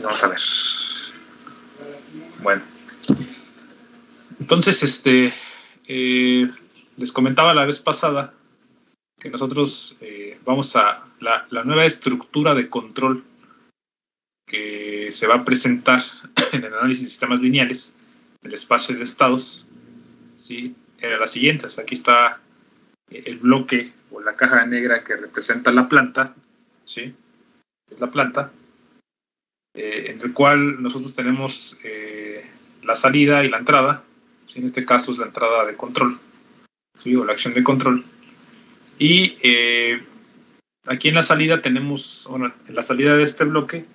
Vamos a ver. Bueno. Entonces, les comentaba la vez pasada que nosotros vamos a la nueva estructura de control que se va a presentar en el análisis de sistemas lineales del espacio de estados, ¿sí? Era la siguiente. O sea, aquí está el bloque o la caja negra que representa la planta, ¿sí? Es la planta, en el cual nosotros tenemos la salida y la entrada, ¿sí? En este caso es la entrada de control, ¿sí? O la acción de control. Y aquí en la salida tenemos, bueno, en la salida de este bloque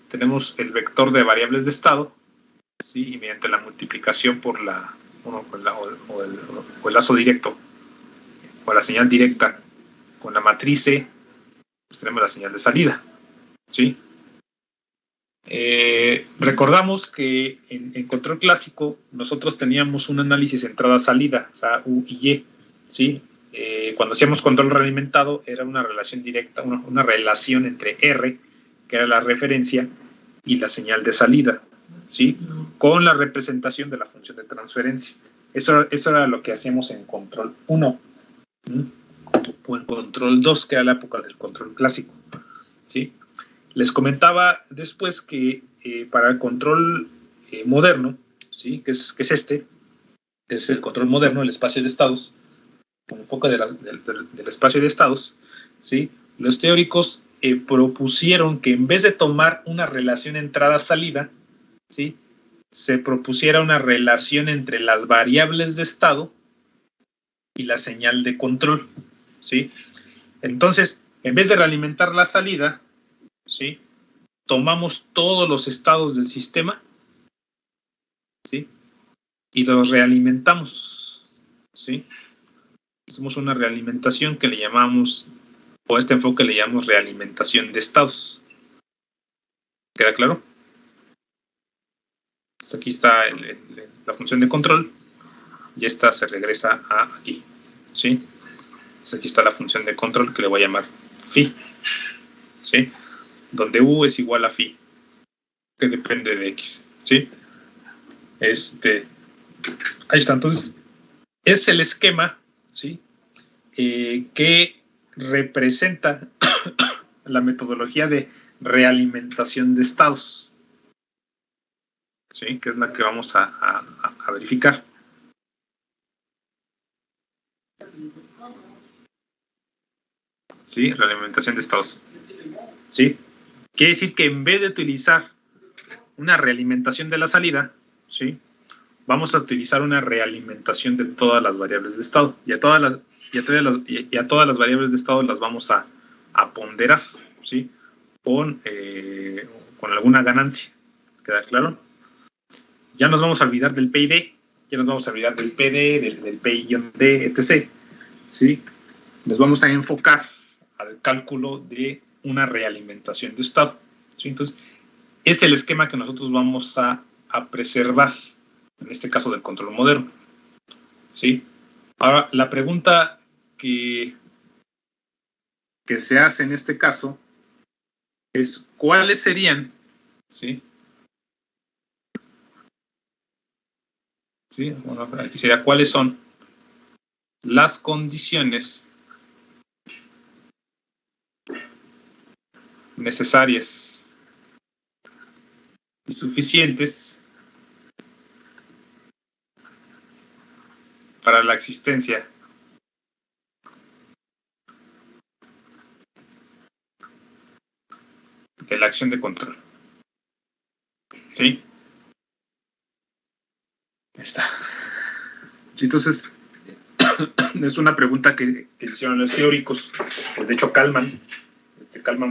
tenemos el vector de variables de estado, ¿sí? Y mediante la multiplicación por la, bueno, o el lazo directo, o la señal directa con la matriz C, pues tenemos la señal de salida, ¿sí? Recordamos que en control clásico nosotros teníamos un análisis entrada-salida, o sea, U y Y, ¿sí? Cuando hacíamos control realimentado era una relación directa, una relación entre R, que era la referencia, y la señal de salida, ¿sí? Con la representación de la función de transferencia. Eso era lo que hacíamos en control 1, ¿sí? O en control 2, que era la época del control clásico, ¿sí? Les comentaba después que para el control moderno, ¿sí? que es este, es el control moderno, el espacio de estados, un poco del espacio de estados, ¿sí? Los teóricos propusieron que en vez de tomar una relación entrada-salida, ¿sí? Se propusiera una relación entre las variables de estado y la señal de control, ¿sí? Entonces, en vez de realimentar la salida, ¿sí? Tomamos todos los estados del sistema, ¿sí? Y los realimentamos, ¿sí? Hacemos una realimentación que le llamamos, o a este enfoque le llamamos realimentación de estados. ¿Queda claro? Entonces aquí está la función de control y esta se regresa a aquí, ¿sí? Entonces aquí está la función de control que le voy a llamar phi, ¿sí? Donde U es igual a phi, que depende de X, ¿sí? Ahí está. Entonces, es el esquema, ¿sí? Que representa la metodología de realimentación de estados, ¿sí? Que es la que vamos a verificar. ¿Sí? Realimentación de estados, ¿sí? Quiere decir que en vez de utilizar una realimentación de la salida, ¿sí? Vamos a utilizar una realimentación de todas las variables de estado, y a todas las variables de estado las vamos a ponderar, ¿sí? Con alguna ganancia. ¿Queda claro? Ya nos vamos a olvidar del PID, ya nos vamos a olvidar del PD, del PI-D, etc. ¿Sí? Nos vamos a enfocar al cálculo de una realimentación de estado, ¿sí? Entonces, es el esquema que nosotros vamos a preservar, en este caso del control moderno, ¿sí? Ahora, la pregunta que se hace en este caso es, ¿cuáles serían, ¿sí? ¿Sí? Bueno, aquí sería, ¿cuáles son las condiciones necesarias y suficientes para la existencia de la acción de control? ¿Sí? Ahí está. Entonces, es una pregunta que hicieron los teóricos, que de hecho Kalman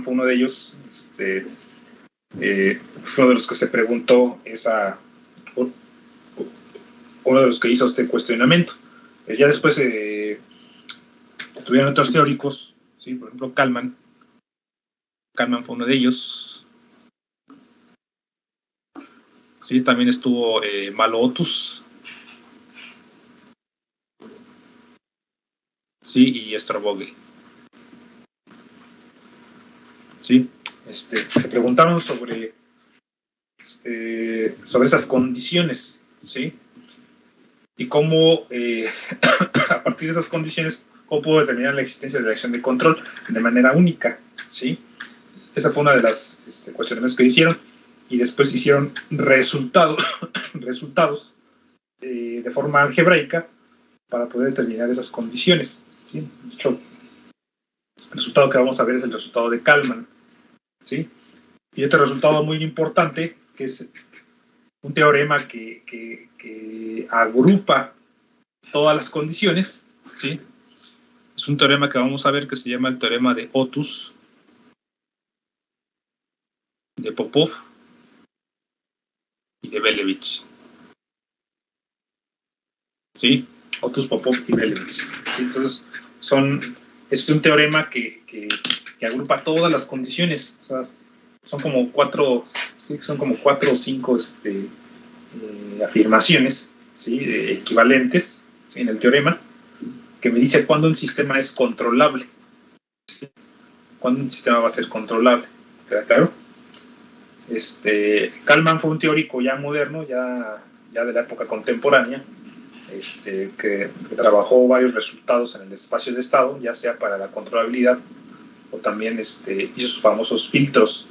fue uno de ellos, fue uno de los que se preguntó uno de los que hizo este cuestionamiento. Ya después tuvieron otros teóricos, ¿sí? Por ejemplo Kalman fue uno de ellos, ¿sí? También estuvo Malo-Otus, ¿sí? Y Strohvogel, ¿sí? Se preguntaron sobre sobre esas condiciones, ¿sí? Y cómo, a partir de esas condiciones, cómo puedo determinar la existencia de la acción de control de manera única, ¿sí? Esa fue una de las cuestiones que hicieron, y después hicieron resultados de forma algebraica para poder determinar esas condiciones, ¿sí? De hecho, el resultado que vamos a ver es el resultado de Kalman, ¿sí? Y otro resultado muy importante, que es un teorema que agrupa todas las condiciones, ¿sí? Es un teorema que vamos a ver que se llama el teorema de Otus, de Popov y de Belevich, ¿sí? Otus, Popov y Belevich, ¿sí? Entonces, es un teorema que agrupa todas las condiciones, o sea, son como cuatro o cinco afirmaciones, ¿sí? Equivalentes, ¿sí? En el teorema, que me dice cuándo un sistema es controlable, cuándo un sistema va a ser controlable, ¿queda claro? Kalman fue un teórico ya moderno, ya de la época contemporánea, que trabajó varios resultados en el espacio de estado, ya sea para la controlabilidad o también hizo sus famosos filtros.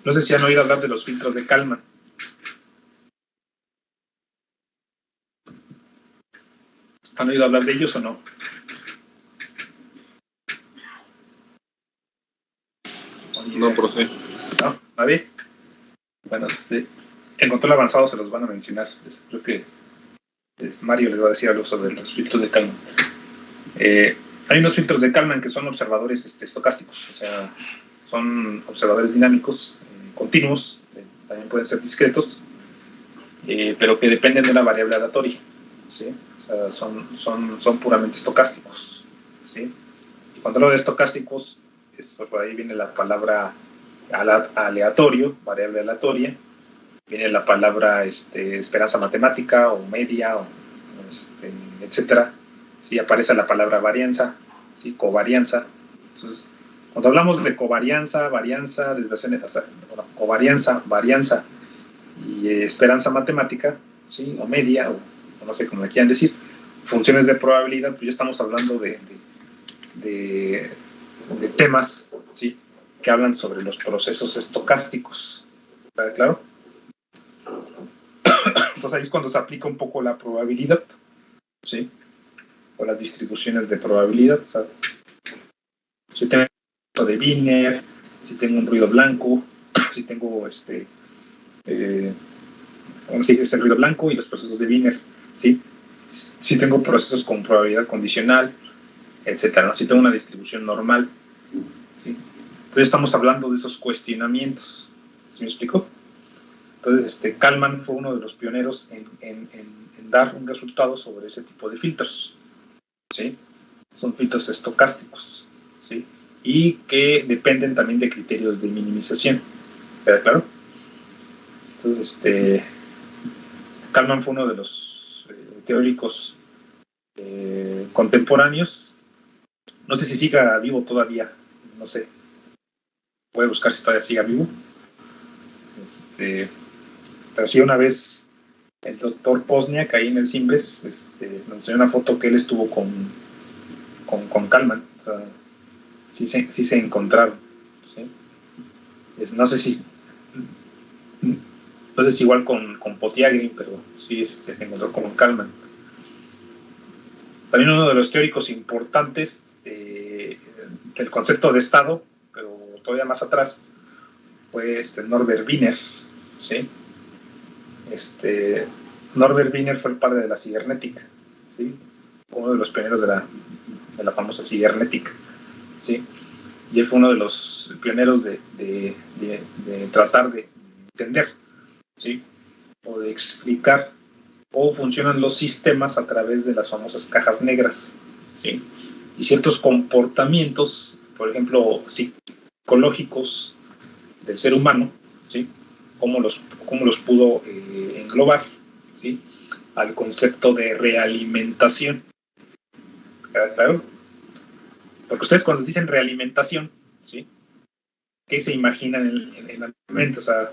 No sé si han oído hablar de los filtros de Kalman. ¿Han oído hablar de ellos o no? No, profe. ¿No? ¿Nadie? Bueno, en control avanzado se los van a mencionar. Creo que Mario les va a decir algo sobre los filtros de Kalman. Hay unos filtros de Kalman que son observadores estocásticos, o sea, son observadores dinámicos, continuos, también pueden ser discretos, pero que dependen de una variable aleatoria, ¿sí? O sea, son puramente estocásticos, ¿sí? Y cuando hablo de estocásticos, por ahí viene la palabra aleatorio, variable aleatoria, viene la palabra esperanza matemática o media, etcétera. Sí, aparece la palabra varianza, ¿sí? Covarianza. Entonces, cuando hablamos de covarianza, varianza, desviación, covarianza, varianza y esperanza matemática, ¿sí? O media, o no sé cómo le quieran decir, funciones de probabilidad, pues ya estamos hablando de temas, ¿sí? Que hablan sobre los procesos estocásticos. ¿Está claro? Entonces ahí es cuando se aplica un poco la probabilidad, ¿sí? O las distribuciones de probabilidad. O sea, si tengo un de Wiener, si tengo un ruido blanco, si tengo sí, es el ruido blanco y los procesos de Wiener, ¿sí? Si tengo procesos con probabilidad condicional, etcétera, ¿no? Si tengo una distribución normal, ¿sí? Entonces estamos hablando de esos cuestionamientos, ¿sí me explico? Entonces, Kalman fue uno de los pioneros en dar un resultado sobre ese tipo de filtros, ¿sí? Son filtros estocásticos, ¿sí? Y que dependen también de criterios de minimización, ¿queda claro? Entonces, Kalman fue uno de los teóricos contemporáneos. No sé si siga vivo todavía, no sé. Voy a buscar si todavía siga vivo. Pero sí, una vez el doctor Posniak ahí en el Simbres me enseñó una foto que él estuvo con Kalman. O sea, sí se encontraron, ¿sí? No sé si igual con Potiagin, pero sí se encontró con Kalman. También uno de los teóricos importantes del concepto de Estado, pero todavía más atrás, fue Norbert Wiener, ¿sí? Norbert Wiener fue el padre de la cibernética, ¿sí? Uno de los pioneros de la famosa cibernética, ¿sí? Y él fue uno de los pioneros de tratar de entender, ¿sí? O de explicar cómo funcionan los sistemas a través de las famosas cajas negras, ¿sí? Y ciertos comportamientos, por ejemplo, psicológicos del ser humano, ¿sí? Cómo los pudo englobar, ¿sí? Al concepto de realimentación. ¿Queda claro? Porque ustedes cuando dicen realimentación, ¿sí? ¿qué se imaginan en la mente? O sea,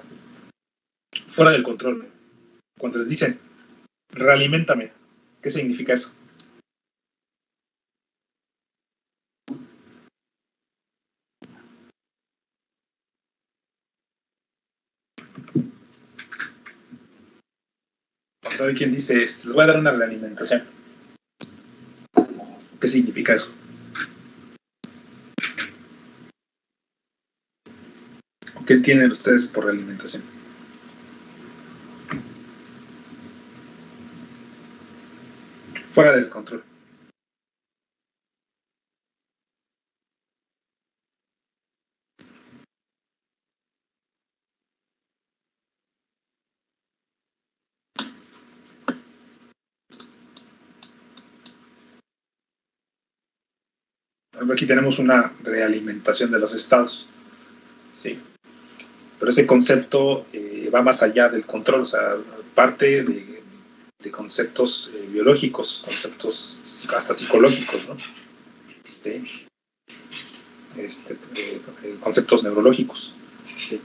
fuera del control. Cuando les dicen, realiméntame, ¿qué significa eso? Cuando hay quien dice, les voy a dar una realimentación, ¿qué significa eso? ¿Qué entienden ustedes por realimentación? Fuera del control. Aquí tenemos una realimentación de los estados, ¿sí? Pero ese concepto va más allá del control, o sea, parte de conceptos biológicos, conceptos hasta psicológicos, ¿no? ¿Sí? Conceptos neurológicos, ¿sí?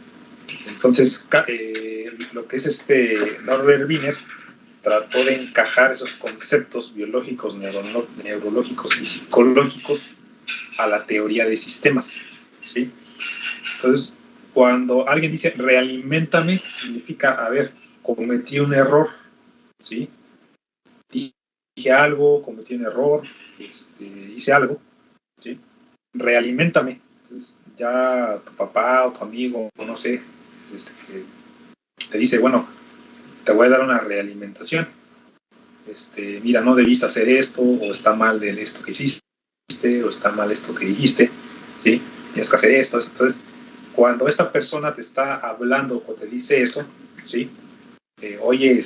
Entonces, lo que es Norbert Wiener trató de encajar esos conceptos biológicos, neurológicos y psicológicos a la teoría de sistemas, ¿sí? Entonces, cuando alguien dice realiméntame, significa, a ver, cometí un error, ¿sí? Dije algo, cometí un error, hice algo, ¿sí? Realiméntame. Entonces, ya tu papá o tu amigo, no sé, te dice, bueno, te voy a dar una realimentación. Mira, no debiste hacer esto, o está mal de esto que hiciste, o está mal esto que dijiste, ¿sí? Tienes que hacer esto. Entonces, cuando esta persona te está hablando o te dice eso, ¿sí? Oye,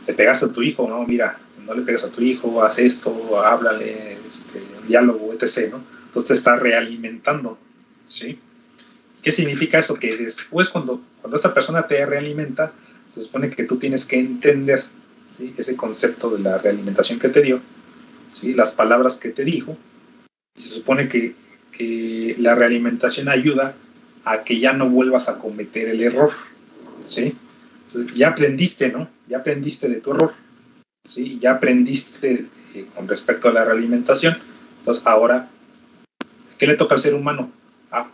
le pegaste a tu hijo, ¿no? Mira, no le pegas a tu hijo, haz esto, háblale, un diálogo, etc., ¿no? Entonces te está realimentando, ¿sí? ¿Qué significa eso? Que después cuando esta persona te realimenta, se supone que tú tienes que entender, ¿sí? Ese concepto de la realimentación que te dio, ¿sí? Las palabras que te dijo, y se supone que la realimentación ayuda a que ya no vuelvas a cometer el error, ¿sí? Entonces, ya aprendiste, ¿no? Ya aprendiste de tu error, ¿sí? Ya aprendiste con respecto a la realimentación. Entonces, ahora, ¿qué le toca al ser humano? Ah,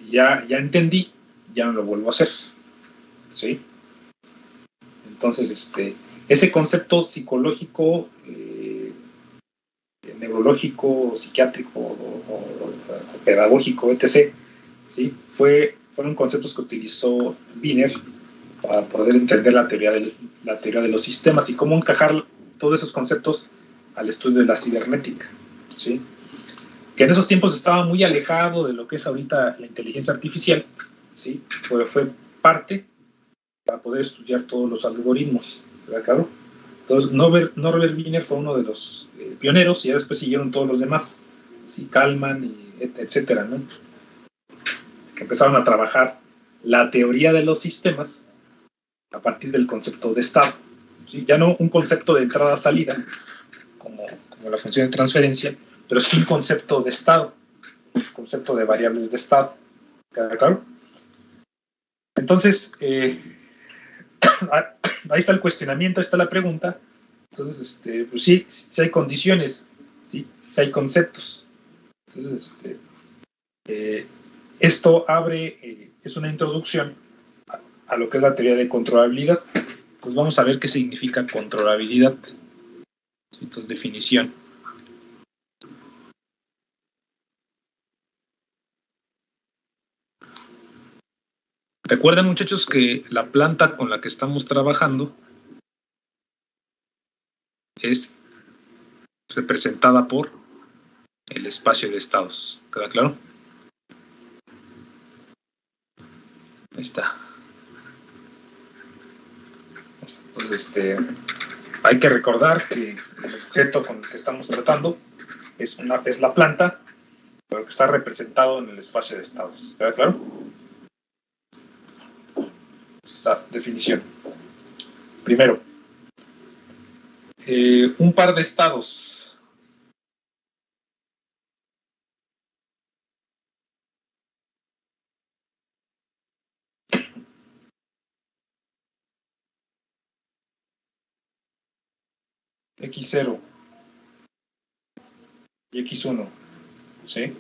ya entendí, ya no lo vuelvo a hacer, ¿sí? Entonces, ese concepto psicológico, neurológico, psiquiátrico o pedagógico, etc., ¿sí? Fueron conceptos que utilizó Wiener para poder entender la teoría de los sistemas y cómo encajar todos esos conceptos al estudio de la cibernética, ¿sí? Que en esos tiempos estaba muy alejado de lo que es ahorita la inteligencia artificial, ¿sí? Fue parte para poder estudiar todos los algoritmos, ¿verdad, claro? Entonces, Norbert Wiener fue uno de los pioneros y ya después siguieron todos los demás, ¿sí? Kalman, etcétera, ¿no? Que empezaron a trabajar la teoría de los sistemas a partir del concepto de estado, ¿sí? Ya no un concepto de entrada-salida, como la función de transferencia, pero sí un concepto de estado, un concepto de variables de estado, ¿queda claro? Entonces, ahí está el cuestionamiento, ahí está la pregunta. Entonces, pues sí hay condiciones, sí hay conceptos. Entonces, esto abre, es una introducción a lo que es la teoría de controlabilidad. Entonces vamos a ver qué significa controlabilidad. Entonces, definición. Recuerden, muchachos, que la planta con la que estamos trabajando es representada por el espacio de estados. ¿Queda claro? Ahí está. Entonces, hay que recordar que el objeto con el que estamos tratando es la planta, pero que está representado en el espacio de estados. ¿Queda claro? Esta definición. Primero, un par de estados X0 y X1, ¿sí?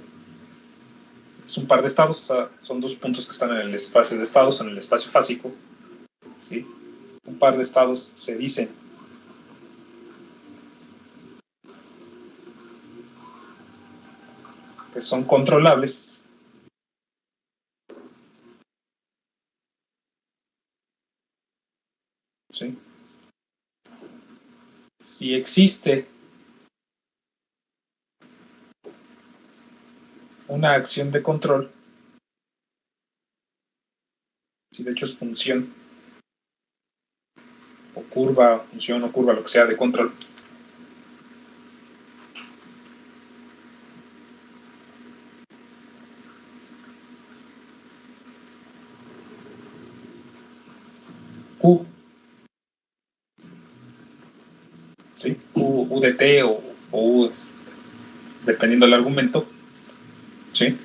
Es un par de estados, o sea, son dos puntos que están en el espacio de estados, en el espacio fásico, ¿sí? Un par de estados se dicen que son controlables, ¿sí? Si existe una acción de control, si de hecho es función o curva, función o curva, lo que sea de control, Q, ¿sí? U de T o U, dependiendo del argumento, ¿sí?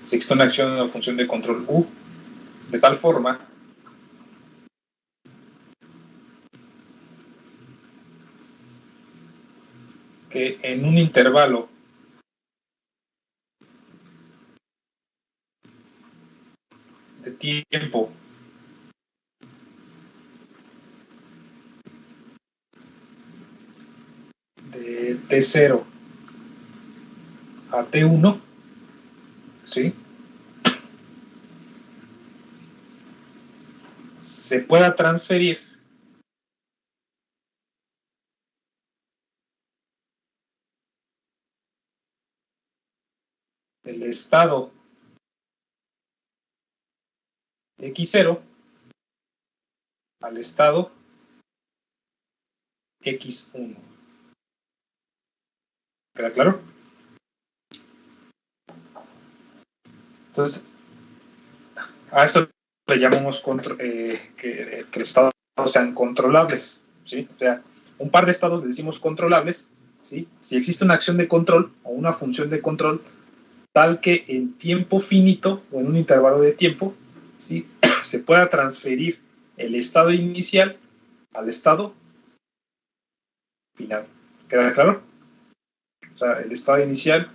Si existe una acción o función de control U, de tal forma que en un intervalo de tiempo de T0 a T1, ¿sí? Se pueda transferir del estado X0 al estado X1. ¿Queda claro? Entonces, a esto le llamamos que los estados sean controlables, ¿sí? O sea, un par de estados le decimos controlables, ¿sí? Si existe una acción de control o una función de control tal que en tiempo finito o en un intervalo de tiempo, ¿sí? Se pueda transferir el estado inicial al estado final. ¿Queda claro? O sea, el estado inicial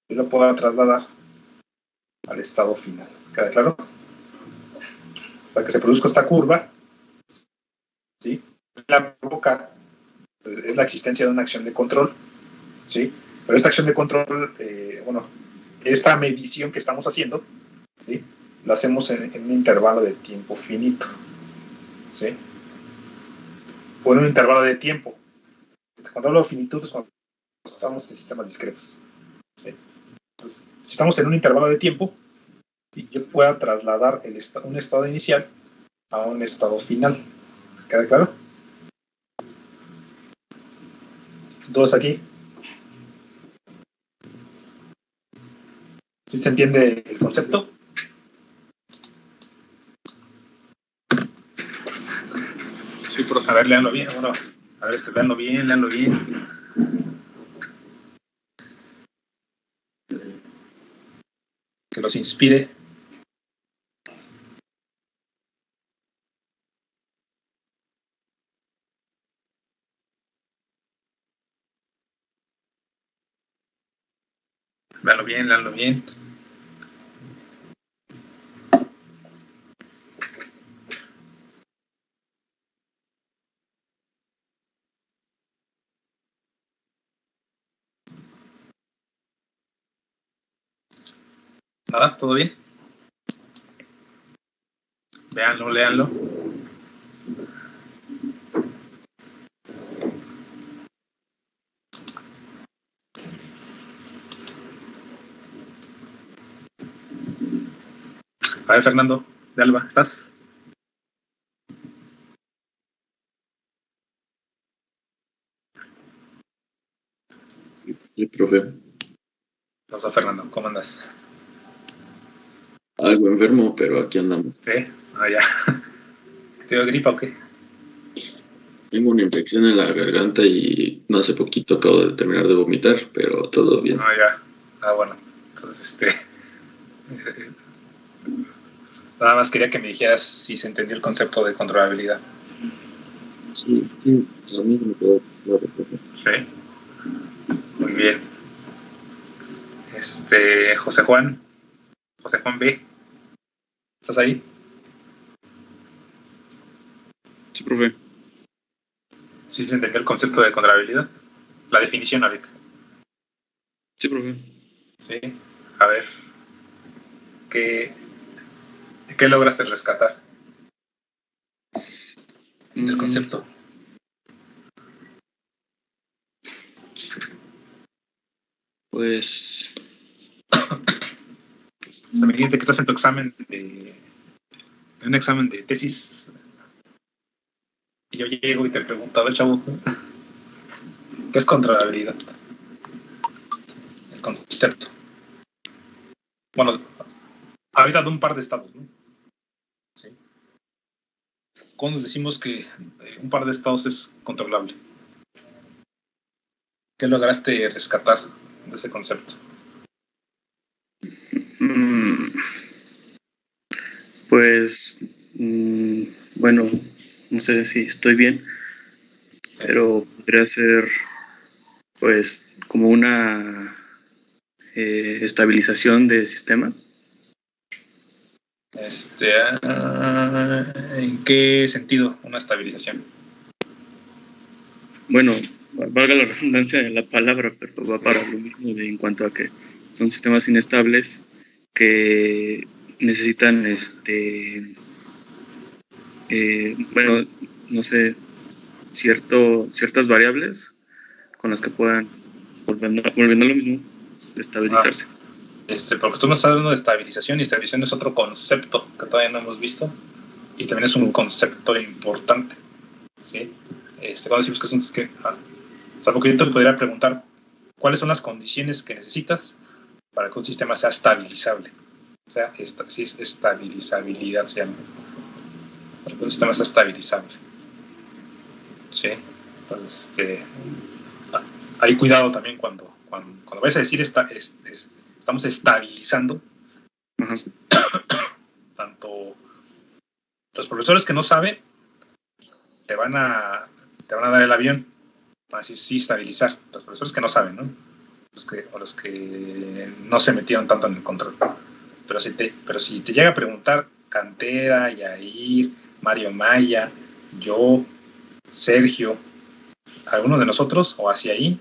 yo lo puedo trasladar al estado final. ¿Queda claro? O sea, que se produzca esta curva, ¿sí? La provoca es la existencia de una acción de control, ¿sí? Pero esta acción de control, bueno, esta medición que estamos haciendo, ¿sí? La hacemos en un intervalo de tiempo finito, ¿sí? O en un intervalo de tiempo. Cuando hablo de finitud es cuando estamos en sistemas discretos, ¿sí? Entonces, si estamos en un intervalo de tiempo, ¿sí? Yo puedo trasladar un estado inicial a un estado final. ¿Queda claro? ¿Todos aquí? ¿Sí se entiende el concepto? Sí, profe. A ver, léanlo bien. Bueno, a ver, léanlo bien, léanlo bien. Que los inspire. Léanlo bien, léanlo bien. ¿Nada? ¿Todo bien? Léanlo, léanlo. A ver, Fernando, de Alba, ¿estás? Sí, profe. Vamos a Fernando, ¿cómo andas? Algo enfermo, pero aquí andamos. ¿Sí? Ah, ya. ¿Te dio gripa o qué? Tengo una infección en la garganta y no hace poquito acabo de terminar de vomitar, pero todo bien. Ah, ya. Ah, bueno. Entonces, nada más quería que me dijeras si se entendió el concepto de controlabilidad. Sí, sí, a mí me quedó claro. Sí. Muy bien. José Juan B. ¿Estás ahí? Sí, profe. ¿Sí se entendió el concepto de contrahabilidad? La definición ahorita. Sí, profe. Sí. A ver. ¿Qué lograste rescatar del concepto? Pues... Imagínate que estás en tu examen un examen de tesis y yo llego y te pregunto, a ver, chavo, ¿qué es contrahabilidad? El concepto. Bueno, ahorita de un par de estados, ¿no? Sí. ¿Cuándo decimos que un par de estados es controlable? ¿Qué lograste rescatar de ese concepto? Pues, bueno, no sé si estoy bien, pero podría ser, pues, como una estabilización de sistemas. ¿En qué sentido una estabilización? Bueno, valga la redundancia de la palabra, pero va para lo mismo en cuanto a que son sistemas inestables que necesitan, bueno, no sé, ciertas variables con las que puedan, volviendo a lo mismo, estabilizarse. Porque tú me estás hablando de estabilización, y estabilización es otro concepto que todavía no hemos visto, y también es un concepto importante, ¿sí? Cuando decimos que es o sea, porque yo te podría preguntar, ¿cuáles son las condiciones que necesitas para que un sistema sea estabilizable? O sea, si es estabilizabilidad se llama, para que un sistema sea estabilizable, ¿sí? Entonces, hay cuidado también cuando vayas a decir estamos estabilizando. Tanto los profesores que no saben te van a dar el avión, así sí estabilizar. Los profesores que no saben, ¿no? Los que no se metieron tanto en el control. Pero si te llega a preguntar Cantera, Yair, Mario Maya, yo, Sergio, alguno de nosotros o hacia ahí,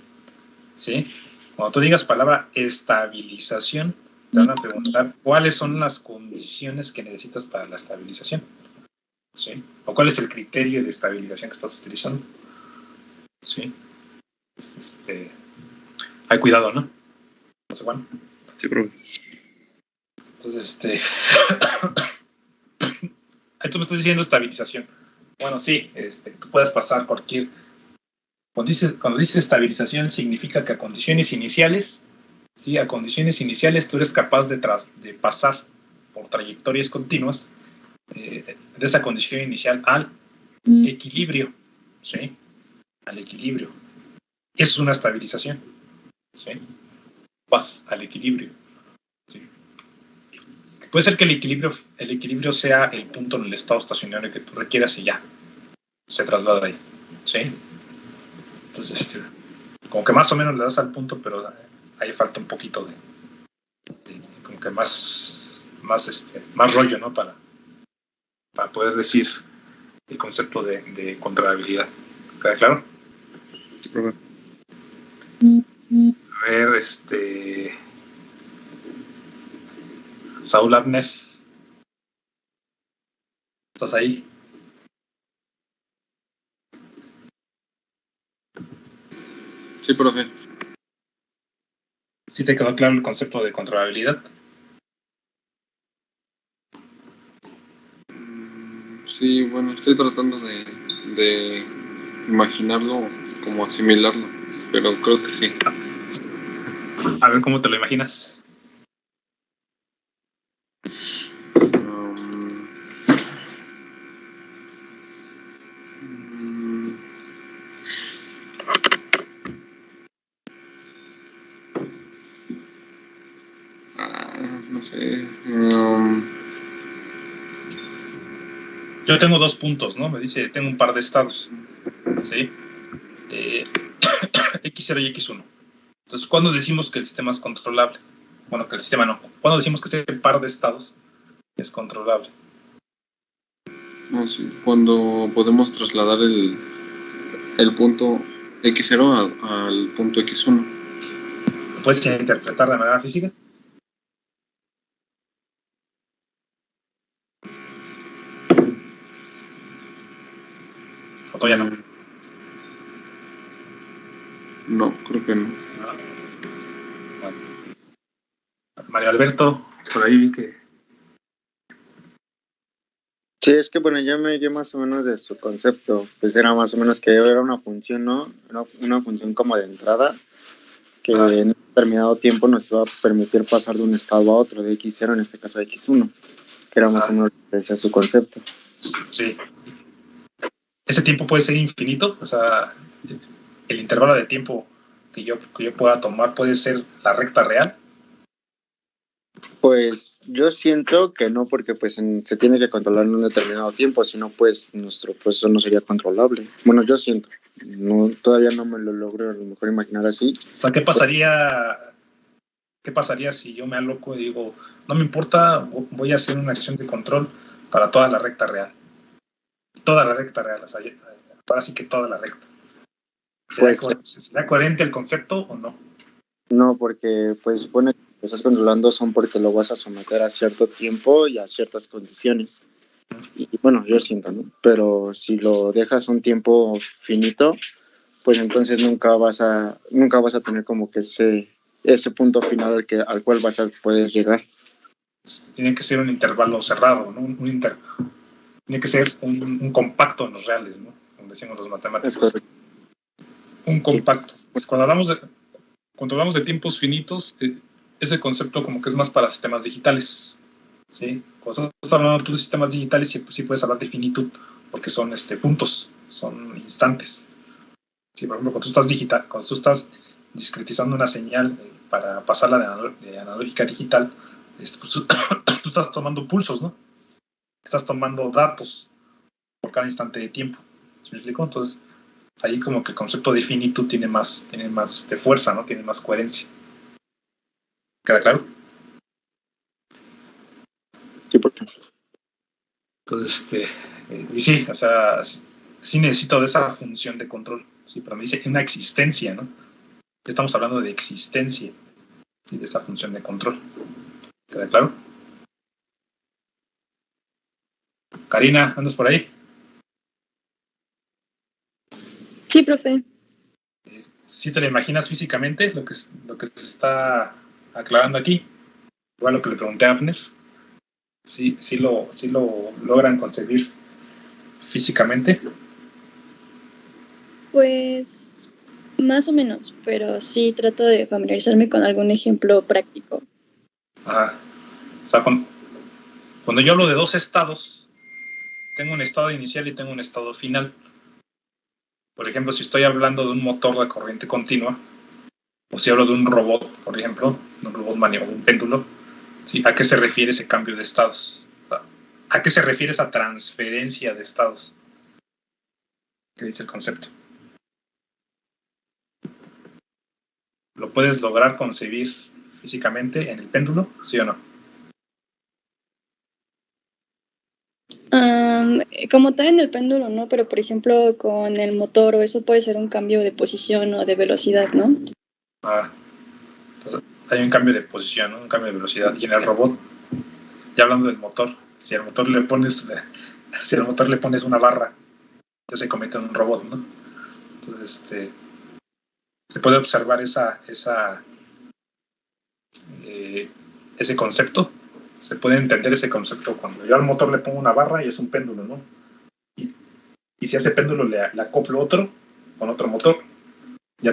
¿sí? Cuando tú digas palabra estabilización, te van a preguntar cuáles son las condiciones que necesitas para la estabilización, ¿sí? O cuál es el criterio de estabilización que estás utilizando, ¿sí? Hay cuidado, ¿no? No sé, Juan. Sí, profe. Entonces, ahí tú me estás diciendo estabilización. Bueno, sí, tú puedes pasar cualquier... Cuando dices estabilización, significa que a condiciones iniciales, ¿sí? A condiciones iniciales tú eres capaz de pasar por trayectorias continuas de esa condición inicial al equilibrio, ¿sí? Al equilibrio. Eso es una estabilización, ¿sí? Vas al equilibrio, ¿sí? Puede ser que el equilibrio sea el punto en el estado estacionario que tú requieras y ya se traslada ahí, ¿sí? Entonces, como que más o menos le das al punto, pero ahí falta un poquito de como que más rollo, ¿no? Para poder decir el concepto de contrahabilidad. ¿Queda claro? Sí, profe. A ver, Saúl Abner, ¿estás ahí? Sí, profe. ¿Sí te quedó claro el concepto de contrahabilidad? Sí, bueno, estoy tratando de imaginarlo, como asimilarlo, pero creo que sí. A ver cómo te lo imaginas. No sé. Yo tengo 2 puntos, ¿no? Me dice, tengo un par de estados. ¿sí? X0 y X1. Entonces, ¿cuándo decimos que el sistema es controlable? Bueno, que el sistema no. ¿Cuándo decimos que ese par de estados es controlable? No, sí, cuando podemos trasladar el punto X0 al punto X1. ¿Lo puedes interpretar de manera física? ¿O todavía no? No, creo que no. Bueno. Mario Alberto, por ahí vi que... Sí, es que bueno, ya me dio más o menos de su concepto, pues era más o menos que era una función, ¿no? Una función como de entrada, que en determinado tiempo nos iba a permitir pasar de un estado a otro, de X0, en este caso a X1, que era más o menos lo que decía su concepto. Sí. ¿Ese tiempo puede ser infinito? O sea, el intervalo de tiempo que yo pueda tomar puede ser la recta real. Pues yo siento que no, porque pues se tiene que controlar en un determinado tiempo, si no pues nuestro proceso no sería controlable. Bueno, yo siento, no, todavía no me lo logro a lo mejor imaginar así. O sea, ¿qué pasaría si yo me aloco y digo, no me importa, voy a hacer una acción de control para toda la recta real? Toda la recta real, o sea, ahora sí que toda la recta. ¿Será coherente el concepto o no? No, porque pues supone que lo que estás controlando son porque lo vas a someter a cierto tiempo y a ciertas condiciones. Y bueno, yo siento, ¿no? Pero si lo dejas un tiempo finito, pues entonces nunca vas a tener como que ese punto final al cual vas a poder llegar. Tiene que ser un intervalo cerrado, ¿no? Tiene que ser un compacto en los reales, ¿no? Como decimos los matemáticos. Es correcto. Un compacto. Sí. Pues cuando hablamos de tiempos finitos, ese concepto como que es más para sistemas digitales, ¿sí? Cuando estás hablando tú de sistemas digitales, sí puedes hablar de finitud, porque son puntos, son instantes. Sí, por ejemplo, cuando tú estás discretizando una señal para pasarla de analógica a digital, pues, tú estás tomando pulsos, ¿no? Estás tomando datos por cada instante de tiempo. ¿Sí me explico? Entonces, ahí como que el concepto de finitud tiene más fuerza, ¿no? Tiene más coherencia. ¿Queda claro? Sí, por favor. Entonces, y sí, o sea, sí necesito de esa función de control, sí, pero me dice una existencia, ¿no? Estamos hablando de existencia, ¿sí? De esa función de control. ¿Queda claro? Karina, ¿andas por ahí? Sí, profe. ¿Sí te lo imaginas físicamente lo que se está aclarando aquí? Igual lo que le pregunté a Abner. Sí lo logran concebir físicamente. Pues más o menos, pero sí trato de familiarizarme con algún ejemplo práctico. Ajá. O sea, cuando yo hablo de dos estados, tengo un estado inicial y tengo un estado final. Por ejemplo, si estoy hablando de un motor de corriente continua, o si hablo de un robot, por ejemplo, un robot manual, un péndulo, ¿sí? ¿A qué se refiere ese cambio de estados? ¿A qué se refiere esa transferencia de estados? ¿Qué dice el concepto? ¿Lo puedes lograr concebir físicamente en el péndulo, sí o no? Como tal en el péndulo, ¿no? Pero por ejemplo con el motor o eso puede ser un cambio de posición o de velocidad, ¿no? Entonces hay un cambio de posición, ¿no? Un cambio de velocidad. Y en el robot, ya hablando del motor, si al motor le pones una barra, ya se convierte en un robot, ¿no? Entonces, se puede observar ese concepto. Se puede entender ese concepto cuando yo al motor le pongo una barra y es un péndulo, ¿no? Y si a ese péndulo le acoplo otro, con otro motor, ya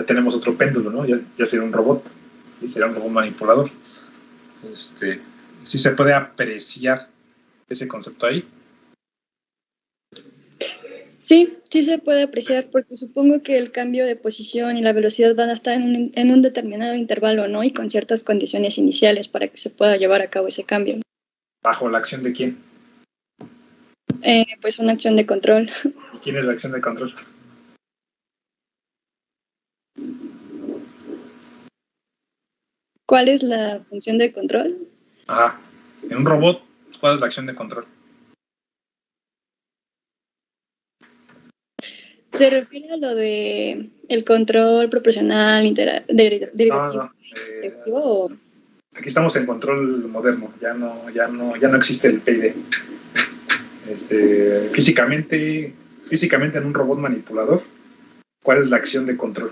tenemos otro péndulo, ¿no? Ya sería un robot, ¿sí? Sería un robot manipulador. Entonces, sí se puede apreciar ese concepto ahí. Sí se puede apreciar porque supongo que el cambio de posición y la velocidad van a estar en un determinado intervalo, ¿no? Y con ciertas condiciones iniciales para que se pueda llevar a cabo ese cambio. ¿Bajo la acción de quién? Pues una acción de control. ¿Y quién es la acción de control? ¿Cuál es la función de control? Ajá. En un robot, ¿cuál es la acción de control? ¿Se refiere a lo de el control proporcional, derivativo o...? Aquí estamos en control moderno, ya no existe el PID. Físicamente en un robot manipulador, ¿cuál es la acción de control?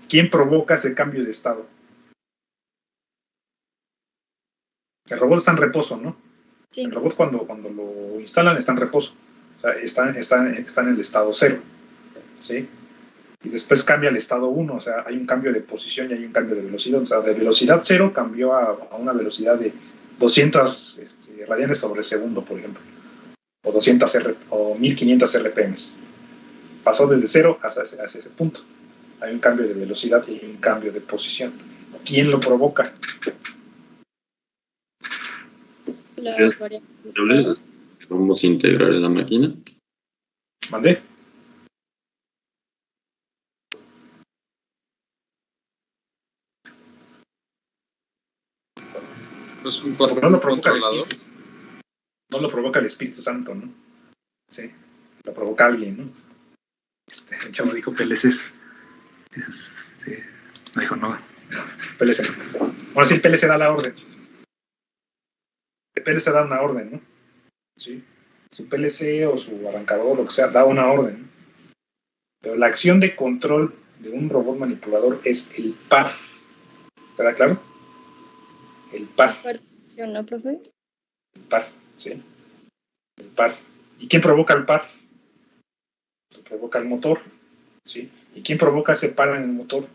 ¿Quién provoca ese cambio de estado? El robot está en reposo, ¿no? Sí. El robot cuando lo instalan está en reposo, o sea, está en el estado 0, ¿sí? Y después cambia al estado 1, o sea, hay un cambio de posición y hay un cambio de velocidad, o sea, de velocidad 0 cambió a una velocidad de 200 radianes sobre segundo, por ejemplo, o 200 o 1500 RPM. Pasó desde 0 hacia ese punto. Hay un cambio de velocidad y un cambio de posición. ¿Quién lo provoca? Las variables. Vamos a integrar en la máquina. ¿Mandé? Es un No lo provoca el controlador. Espíritu. No lo provoca el Espíritu Santo, ¿no? Sí, lo provoca alguien, ¿no? El chavo dijo PLCs. No dijo no. PLC. Bueno, sí, el PLC da la orden. El PLC da una orden, ¿no? Sí. Su PLC o su arrancador, lo que sea, da una orden, ¿no? Pero la acción de control de un robot manipulador es el par. ¿Está claro? El par. ¿No, profe? El par, ¿sí? El par. ¿Y quién provoca el par? Lo provoca el motor, ¿sí? ¿Y quién provoca ese par en el motor?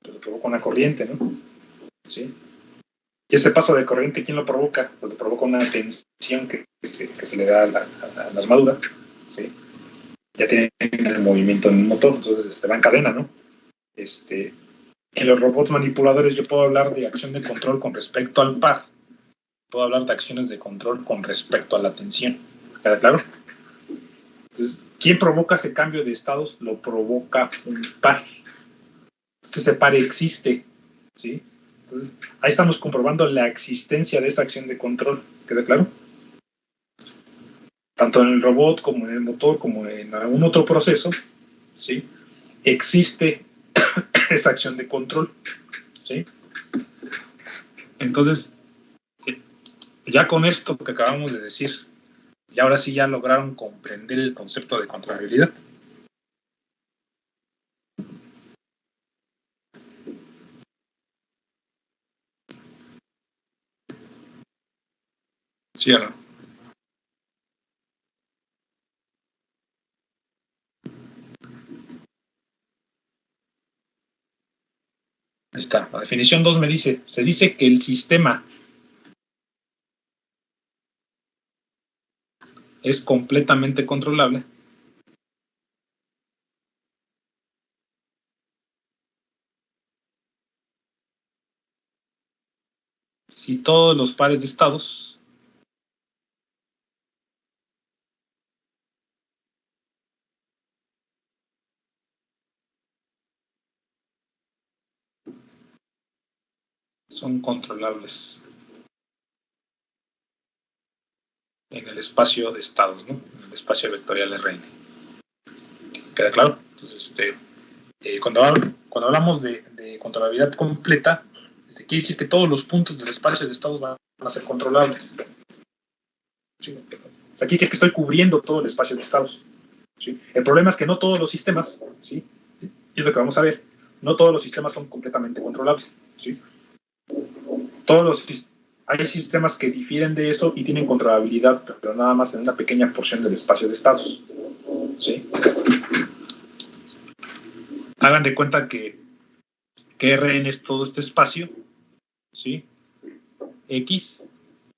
Lo provoca una corriente, ¿no? ¿Sí? Y ese paso de corriente, ¿quién lo provoca? Pues lo provoca una tensión que se le da a la armadura, ¿sí? Ya tiene el movimiento en el motor, entonces va en cadena, ¿no? En los robots manipuladores yo puedo hablar de acción de control con respecto al par. Puedo hablar de acciones de control con respecto a la tensión. ¿Queda claro? Entonces, ¿quién provoca ese cambio de estados? Lo provoca un par. Entonces, ese par existe, ¿sí? Entonces, ahí estamos comprobando la existencia de esa acción de control. ¿Queda claro? Tanto en el robot como en el motor, como en algún otro proceso, ¿sí? Existe esa acción de control, ¿sí? Entonces, ya con esto que acabamos de decir, y ahora sí ya lograron comprender el concepto de controlabilidad. ¿Sí o no? Ahí está. La definición 2 se dice que el sistema es completamente controlable si todos los pares de estados son controlables en el espacio de estados, ¿no? En el espacio vectorial Rn. ¿Queda claro? Entonces, cuando hablamos de controlabilidad completa, quiere decir que todos los puntos del espacio de estados van a ser controlables. ¿Sí? O sea, quiere decir que estoy cubriendo todo el espacio de estados. ¿Sí? El problema es que no todos los sistemas, ¿sí? Y es lo que vamos a ver, no todos los sistemas son completamente controlables. ¿Sí? Hay sistemas que difieren de eso y tienen controlabilidad, pero nada más en una pequeña porción del espacio de estados. ¿Sí? Hagan de cuenta que Rn es todo este espacio, ¿sí? X,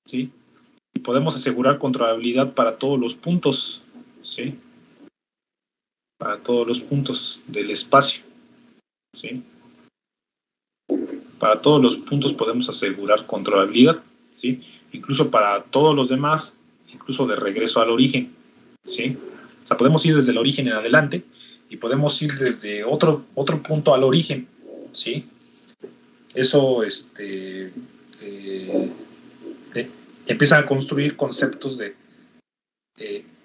¿sí? Y podemos asegurar controlabilidad para todos los puntos, ¿sí? Para todos los puntos del espacio, ¿sí? Para todos los puntos podemos asegurar controlabilidad, ¿sí? Incluso para todos los demás, incluso de regreso al origen, ¿sí? O sea, podemos ir desde el origen en adelante y podemos ir desde otro punto al origen, ¿sí? Eso empiezan a construir conceptos de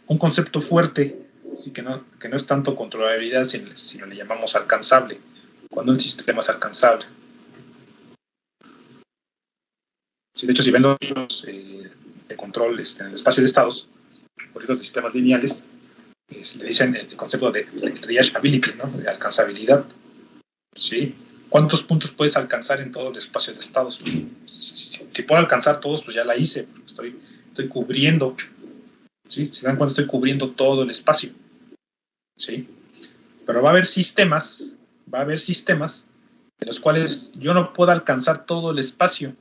un concepto fuerte, ¿sí? que no es tanto controlabilidad, sino le llamamos alcanzable, cuando un sistema es alcanzable. Sí, de hecho, si ven los libros de control en el espacio de estados, los libros de sistemas lineales, le dicen el concepto de reachability, ¿no? De alcanzabilidad. ¿Sí? ¿Cuántos puntos puedes alcanzar en todo el espacio de estados? Si puedo alcanzar todos, pues ya la hice. Estoy cubriendo. ¿Sí? ¿Se dan cuenta? Estoy cubriendo todo el espacio. ¿Sí? Pero va a haber sistemas en los cuales yo no puedo alcanzar todo el espacio.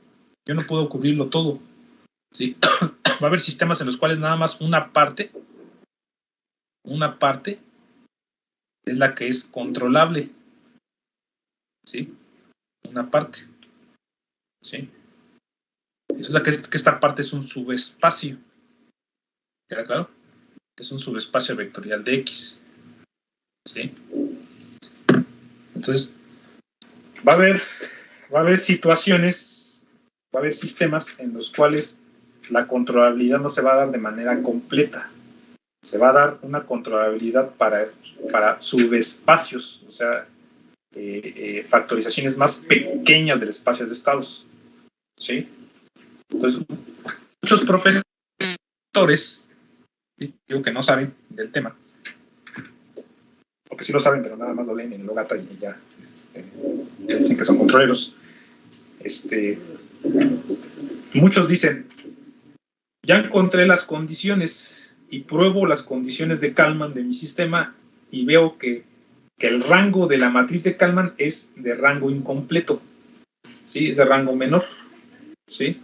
Yo no puedo cubrirlo todo. ¿Sí? Va a haber sistemas en los cuales nada más una parte es la que es controlable. ¿Sí? Una parte. ¿Sí? Eso es la que esta parte es un subespacio. ¿Queda claro? Es un subespacio vectorial de X. ¿Sí? Entonces, va a haber situaciones, va a haber sistemas en los cuales la controlabilidad no se va a dar de manera completa. Se va a dar una controlabilidad para subespacios, o sea, factorizaciones más pequeñas del espacio de estados. ¿Sí? Entonces, muchos profesores, digo que no saben del tema, porque sí lo saben, pero nada más lo leen en Logata y ya dicen que son controleros. Muchos dicen, ya encontré las condiciones y pruebo las condiciones de Kalman de mi sistema y veo que el rango de la matriz de Kalman es de rango incompleto, ¿sí? Es de rango menor, ¿sí?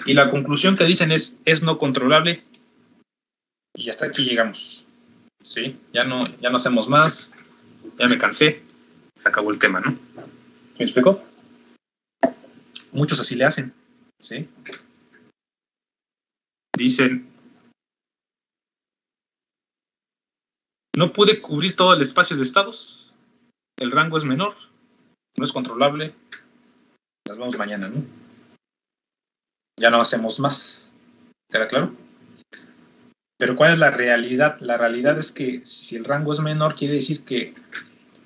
Y la conclusión que dicen es no controlable y hasta aquí llegamos, ¿sí? Ya no hacemos más, ya me cansé, se acabó el tema, ¿no? ¿Me explico? Muchos así le hacen, ¿sí? Dicen, no pude cubrir todo el espacio de estados, el rango es menor, no es controlable, nos vemos mañana, ¿no? Ya no hacemos más, ¿queda claro? Pero ¿cuál es la realidad? La realidad es que si el rango es menor, quiere decir que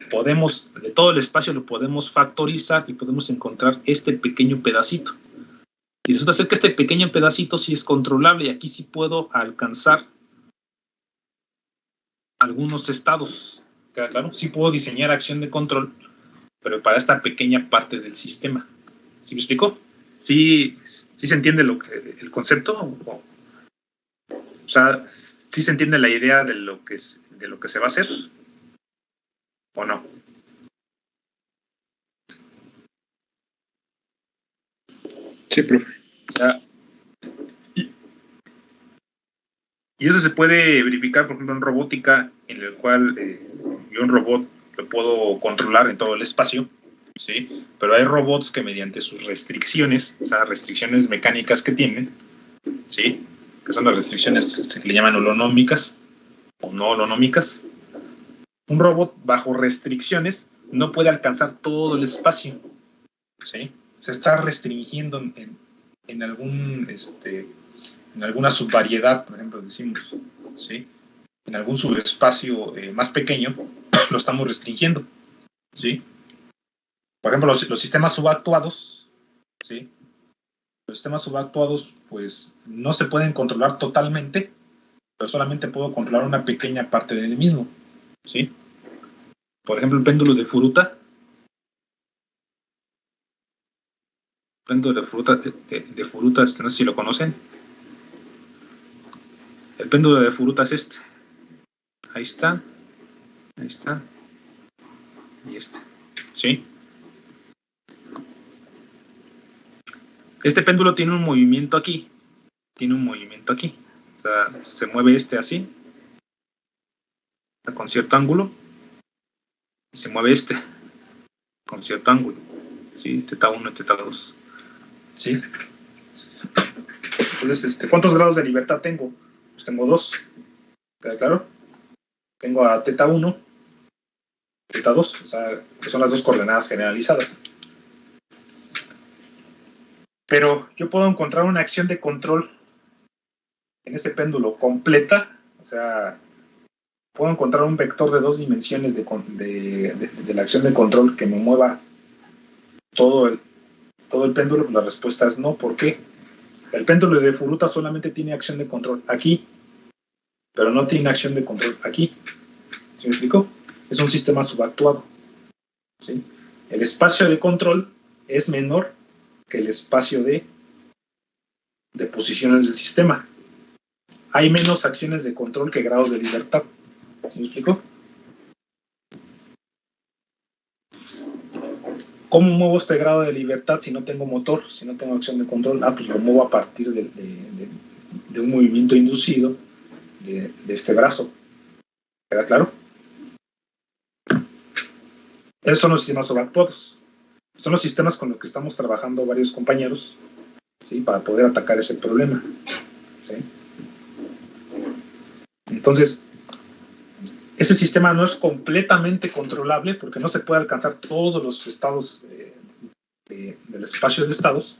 de todo el espacio lo podemos factorizar y podemos encontrar este pequeño pedacito. Y resulta ser que este pequeño pedacito sí es controlable y aquí sí puedo alcanzar algunos estados. ¿Queda claro? Sí puedo diseñar acción de control, pero para esta pequeña parte del sistema. ¿Sí me explico? ¿Sí se entiende el concepto? O sea, ¿sí se entiende la idea de lo que se va a hacer? ¿O no? Sí, profe. O sea, y eso se puede verificar, por ejemplo, en robótica, en el cual yo un robot lo puedo controlar en todo el espacio, ¿sí? Pero hay robots que mediante sus restricciones, o sea, restricciones mecánicas que tienen, ¿sí? Que son las restricciones que le llaman holonómicas o no holonómicas. Un robot bajo restricciones no puede alcanzar todo el espacio, ¿sí? Se está restringiendo en alguna subvariedad, por ejemplo, decimos, ¿sí? En algún subespacio más pequeño, lo estamos restringiendo, ¿sí? Por ejemplo, los sistemas subactuados, ¿sí? Los sistemas subactuados, pues, no se pueden controlar totalmente, pero solamente puedo controlar una pequeña parte del mismo, ¿sí? Por ejemplo, el péndulo de Furuta. El péndulo de Furuta, no sé si lo conocen. El péndulo de Furuta es este. Ahí está. Y este. ¿Sí? Este péndulo tiene un movimiento aquí. O sea, se mueve así, con cierto ángulo. Y se mueve con cierto ángulo. ¿Sí? Teta 1 y teta 2. ¿Sí? Entonces, ¿cuántos grados de libertad tengo? Pues tengo 2. ¿Queda claro? Tengo a θ1, θ2, o sea, que son las dos coordenadas generalizadas. Pero yo puedo encontrar una acción de control en ese péndulo completa, o sea, puedo encontrar un vector de 2 dimensiones de la acción de control que me mueva todo el péndulo. Pues la respuesta es no. ¿Por qué? El péndulo de Furuta solamente tiene acción de control aquí, pero no tiene acción de control aquí. ¿Sí me explico? Es un sistema subactuado, ¿sí? El espacio de control es menor que el espacio de posiciones del sistema. Hay menos acciones de control que grados de libertad. ¿Sí me explico? ¿Cómo muevo este grado de libertad si no tengo motor, si no tengo acción de control? Pues lo muevo a partir de un movimiento inducido de este brazo. ¿Queda claro? Esos son los sistemas sobreactuados. Son los sistemas con los que estamos trabajando varios compañeros, ¿sí? Para poder atacar ese problema, ¿sí? Entonces, ese sistema no es completamente controlable porque no se puede alcanzar todos los estados del espacio de estados,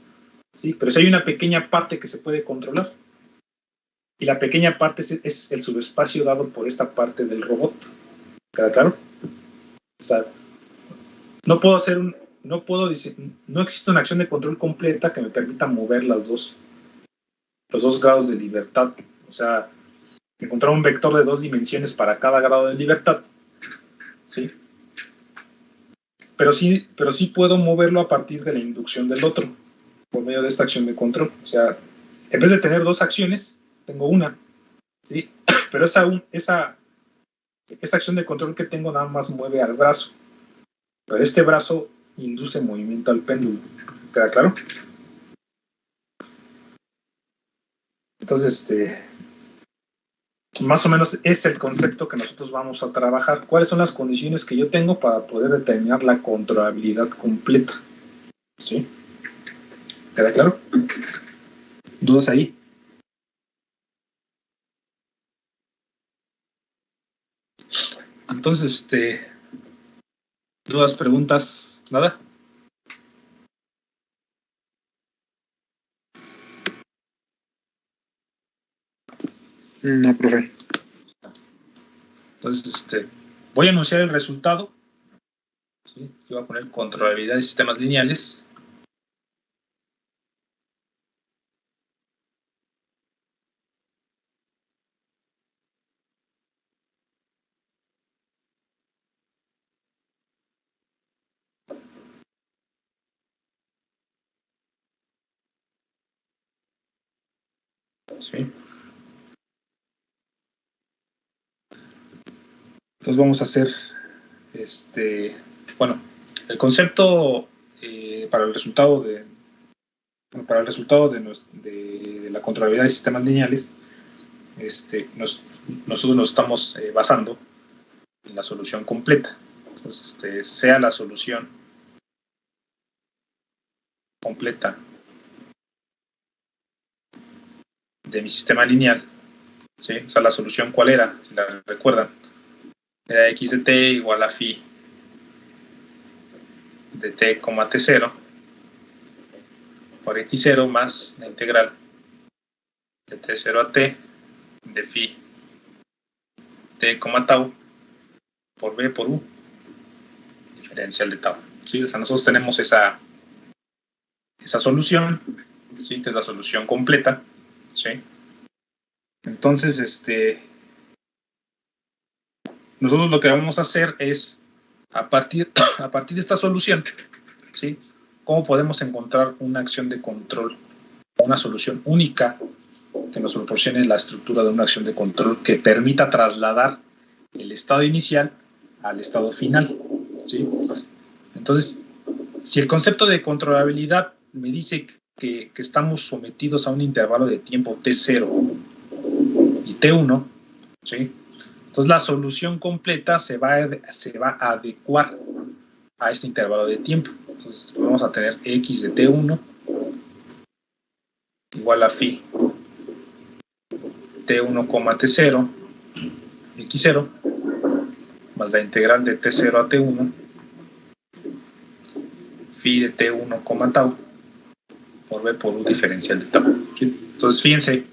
¿sí? Pero sí hay una pequeña parte que se puede controlar. Y la pequeña parte es el subespacio dado por esta parte del robot. ¿Queda claro? O sea, no existe una acción de control completa que me permita mover los dos grados de libertad. O sea, encontrar un vector de 2 dimensiones para cada grado de libertad, ¿sí? Pero sí puedo moverlo a partir de la inducción del otro, por medio de esta acción de control. O sea, en vez de tener 2 acciones, tengo una, ¿sí? Pero esa acción de control que tengo nada más mueve al brazo. Pero este brazo induce movimiento al péndulo. ¿Queda claro? Entonces, más o menos es el concepto que nosotros vamos a trabajar. ¿Cuáles son las condiciones que yo tengo para poder determinar la controlabilidad completa? ¿Sí? ¿Queda claro? ¿Dudas ahí? Entonces, ¿dudas, preguntas? ¿Nada? No, profe. Entonces, voy a anunciar el resultado. ¿Sí? Yo voy a poner controlabilidad de sistemas lineales. ¿Sí? Entonces vamos a hacer el concepto para el resultado de la controlabilidad de sistemas lineales. Nosotros nos estamos basando en la solución completa. Entonces, sea la solución completa de mi sistema lineal, ¿sí? O sea, la solución, ¿cuál era? Si la recuerdan, era x de t igual a phi de t, t0 por x0 más la integral de t0 a t de phi t, tau por b por u diferencial de tau. ¿Sí? O sea, nosotros tenemos esa solución, ¿sí? Que es la solución completa, ¿sí? Entonces, nosotros lo que vamos a hacer es, a partir de esta solución, ¿sí? ¿Cómo podemos encontrar una acción de control, una solución única que nos proporcione la estructura de una acción de control que permita trasladar el estado inicial al estado final, ¿sí? Entonces, si el concepto de controlabilidad me dice que estamos sometidos a un intervalo de tiempo T0 y T1, ¿sí? Entonces la solución completa se va a adecuar a este intervalo de tiempo. Entonces vamos a tener x de T1 igual a phi T1, T0 x0 más la integral de t0 a t1 phi de t1, tau por b por u diferencial de tau. Entonces, fíjense,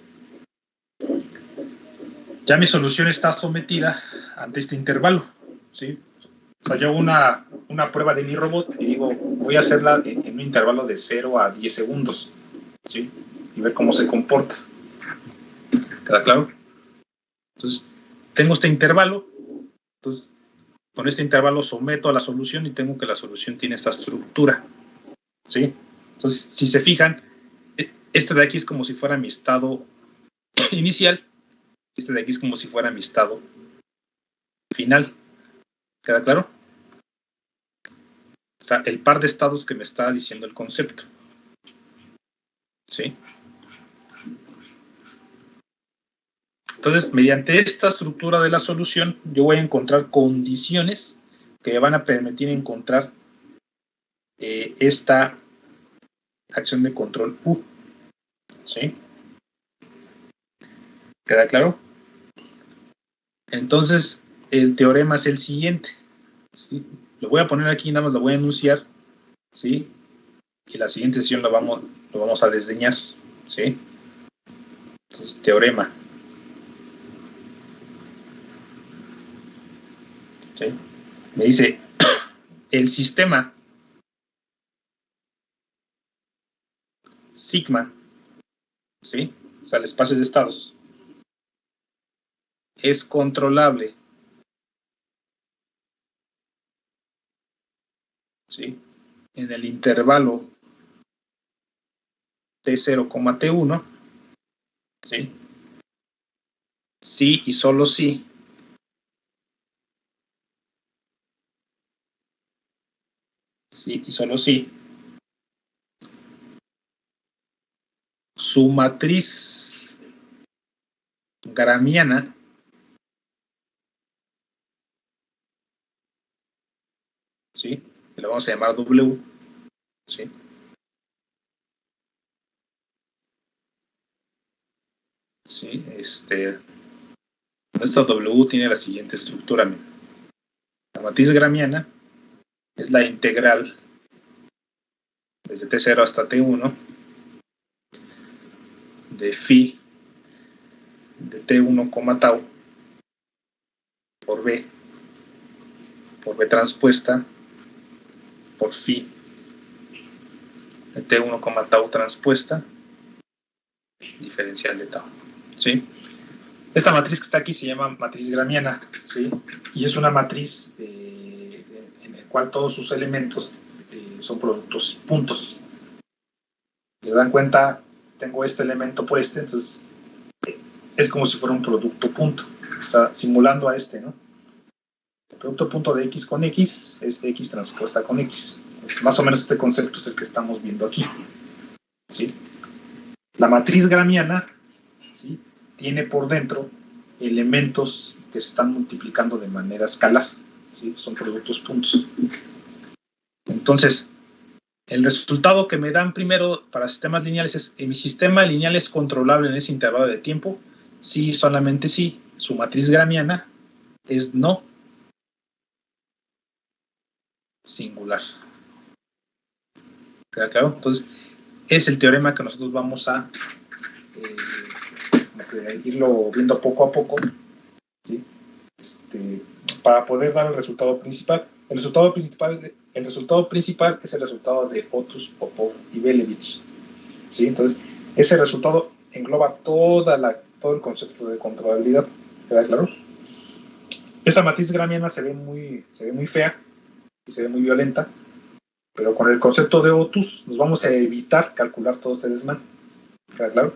ya mi solución está sometida ante este intervalo, ¿sí? O sea, yo hago una prueba de mi robot y digo, voy a hacerla en un intervalo de 0 a 10 segundos, ¿sí? Y ver cómo se comporta. ¿Queda claro? Entonces, tengo este intervalo, entonces, con este intervalo someto a la solución y tengo que la solución tiene esta estructura, ¿sí? Entonces, si se fijan, este de aquí es como si fuera mi estado inicial, este de aquí es como si fuera mi estado final. ¿Queda claro? O sea, el par de estados que me está diciendo el concepto. ¿Sí? Entonces, mediante esta estructura de la solución, yo voy a encontrar condiciones que me van a permitir encontrar esta acción de control U. ¿Sí? ¿Queda claro? Entonces, el teorema es el siguiente. ¿Sí? Lo voy a poner aquí, nada más lo voy a enunciar. ¿Sí? Y la siguiente sesión lo vamos a desdeñar. ¿Sí? Entonces, teorema. ¿Sí? Me dice, el sistema sigma, ¿sí? O sea, el espacio de estados, es controlable, ¿sí? En el intervalo T0, T1, ¿sí? Sí y solo sí y solo sí, su matriz gramiana ¿sí? Que lo vamos a llamar W, ¿sí? ¿Sí? Esta W tiene la siguiente estructura. La matriz gramiana es la integral desde T0 hasta T1 de phi de T1, tau por B transpuesta por phi de T1, tau transpuesta diferencial de tau, ¿sí? Esta matriz que está aquí se llama matriz gramiana, ¿sí? Y es una matriz en la cual todos sus elementos son productos puntos. Si se dan cuenta, tengo este elemento por este, entonces es como si fuera un producto punto, o sea, simulando a este, ¿no? El producto punto de X con X es X transpuesta con X. Pues más o menos este concepto es el que estamos viendo aquí, ¿sí? La matriz gramiana, ¿sí? Tiene por dentro elementos que se están multiplicando de manera escalar, ¿sí? Son productos puntos. Entonces, el resultado que me dan primero para sistemas lineales es mi sistema lineal es controlable en ese intervalo de tiempo, sí, solamente sí. Su matriz gramiana es no singular. ¿Queda claro? Entonces, es el teorema que nosotros vamos a irlo viendo poco a poco, ¿sí? Para poder dar el resultado principal. El resultado principal es el resultado de Otus, Popov y Belevich, ¿sí? Entonces, ese resultado engloba todo el concepto de controlabilidad. ¿Queda claro? Esa matriz gramiana se ve muy fea y se ve muy violenta, pero con el concepto de Otus nos vamos a evitar calcular todo este desmán. ¿Queda claro?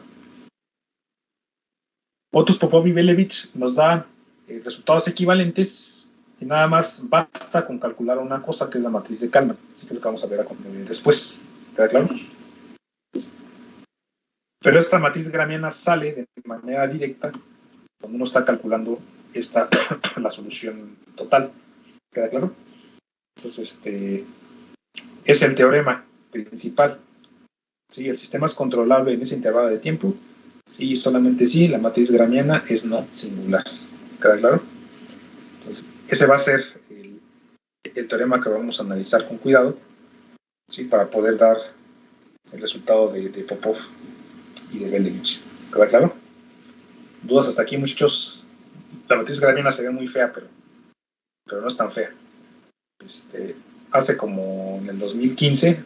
Otus, Popov y Belevich nos da resultados equivalentes y nada más basta con calcular una cosa que es la matriz de Kalman, así que es lo que vamos a ver después. ¿Queda claro? Pero esta matriz gramiana sale de manera directa cuando uno está calculando la solución total. ¿Queda claro? Entonces, es el teorema principal. ¿Sí? El sistema es controlable en ese intervalo de tiempo. Sí, solamente sí, la matriz gramiana es no singular. ¿Queda claro? Entonces, ese va a ser el teorema que vamos a analizar con cuidado, ¿sí? Para poder dar el resultado de Popov y de Bellevich. ¿Queda claro? ¿Dudas hasta aquí, muchachos? La matriz gramiana se ve muy fea, pero no es tan fea. Hace como en el 2015,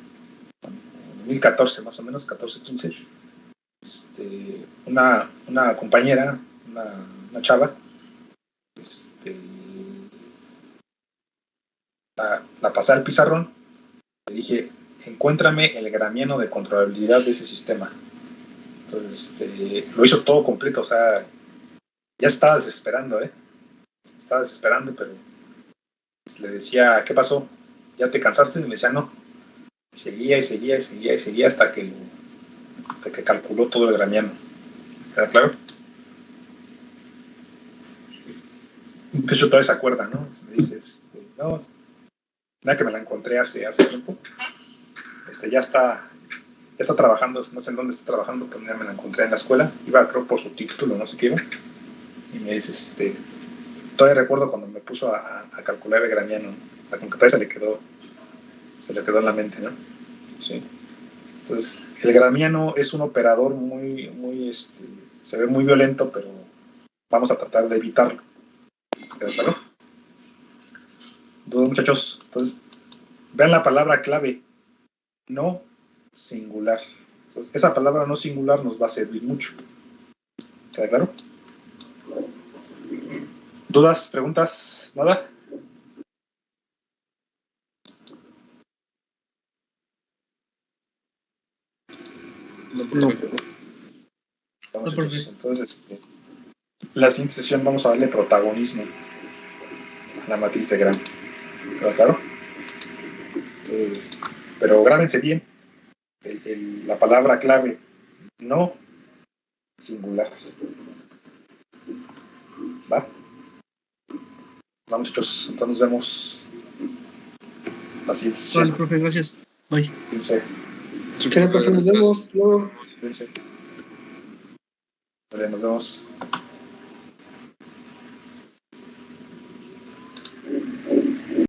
2014 más o menos, 14-15, una compañera, una chava, la pasé al pizarrón, le dije, encuéntrame el gramiano de controlabilidad de ese sistema. Entonces, lo hizo todo completo, o sea, ya estaba desesperando, estaba desesperando, pero le decía, ¿qué pasó? ¿Ya te cansaste? Y me decía, no. Y seguía hasta que calculó todo el gramiano. ¿Queda claro? De hecho, todavía se acuerda, ¿no? Me dice, no, nada que me la encontré hace tiempo. Ya está trabajando, no sé en dónde está trabajando, pero ya me la encontré en la escuela. Iba, creo, por su título, no sé qué iba. Y me dice, todavía recuerdo cuando me puso a calcular el gramiano. O sea, como que todavía se le quedó en la mente, ¿no? Sí. Entonces, el gramiano es un operador muy, se ve muy violento, pero vamos a tratar de evitarlo. ¿Queda claro? ¿Dudas, muchachos? Entonces, vean la palabra clave, no singular. Entonces, esa palabra no singular nos va a servir mucho. ¿Queda claro? ¿Dudas? ¿Preguntas? ¿Nada? No. Muchachos, entonces, la siguiente sesión vamos a darle protagonismo a la matriz de Gram. ¿Queda claro? Entonces, pero grábense bien la palabra clave, no singular. ¿Va? Vamos, muchachos, entonces nos vemos la siguiente sesión. Vale, profe, gracias. Bye. Cuídense. Sí, profe, nos vemos luego. Cuídense. Vale, nos vemos.